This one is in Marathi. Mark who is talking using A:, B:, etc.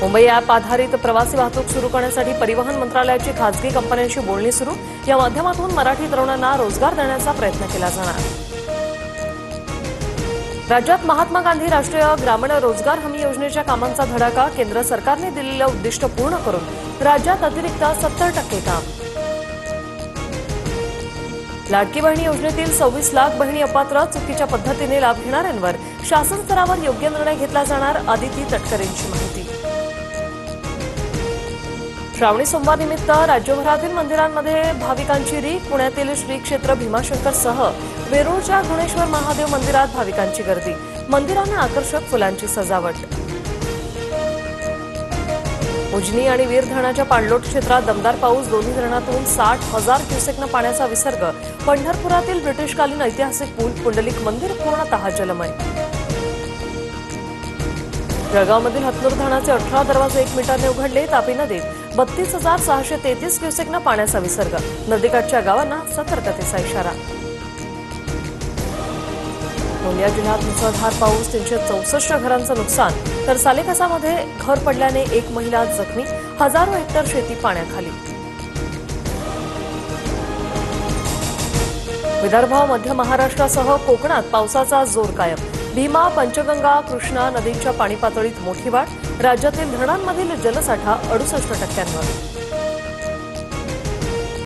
A: मुंबई ॲप आधारित प्रवासी वाहतूक सुरू करण्यासाठी परिवहन मंत्रालयाची खासगी कंपन्यांशी बोलणी सुरू। या माध्यमातून मराठी तरुणांना रोजगार देण्याचा प्रयत्न केला जाणार। राज्यात महात्मा गांधी राष्ट्रीय ग्रामीण रोजगार हमी योजनेच्या कामांचा धडाका। केंद्र सरकारने दिलेलं उद्दिष्ट पूर्ण करून राज्यात अतिरिक्त 70% काम। लाडकी बहिणी योजनेतील 26 लाख बहिणी अपात्र। चुकीच्या पद्धतीने लाभ घेणाऱ्यांवर शासन स्तरावर योग्य निर्णय घेतला जाणार। आदिती तटकरेंची माहिती। श्रावणी सोमवार निमित्त राज्यभरातील मंदिरांमध्ये भाविकांची रीघ। पुण्यातील श्री क्षेत्र भीमाशंकरसह वेरूळच्या गुणेश्वर महादेव मंदिरात भाविकांची गर्दी। मंदिरांना आकर्षक फुलांची सजावट। उजनी आणि वीर धरणाच्या पाणलोट क्षेत्रात दमदार पाऊस। दोन्ही धरणातून 60,000 क्युसेक्न पाण्याचा विसर्ग। पंढरपुरातील ब्रिटिशकालीन ऐतिहासिक पूल पुंडलिक मंदिर पूर्णतः जलमय। जळगावमधील हतनूर धरणाचे 18 दरवाजे 1 मीटरने उघडले। तापी नदीत 32,633 क्युसेक्न पाण्याचा विसर्ग। नदीकाठच्या गावांना सतर्कतेचा इशारा। गोंदिया जिल्ह्यात मुसळधार पाऊस। 364 घरांचं नुकसान, तर सालेकसामध्ये घर पडल्याने एक महिला जखमी। हजारो हेक्टर शेती पाण्याखाली। विदर्भ, मध्य महाराष्ट्रासह कोकणात पावसाचा जोर कायम। भीमा, पंचगंगा, कृष्णा नदींच्या पाणी पातळीत मोठी वाढ। राज्यातील धरणांमधील जलसाठा 68%.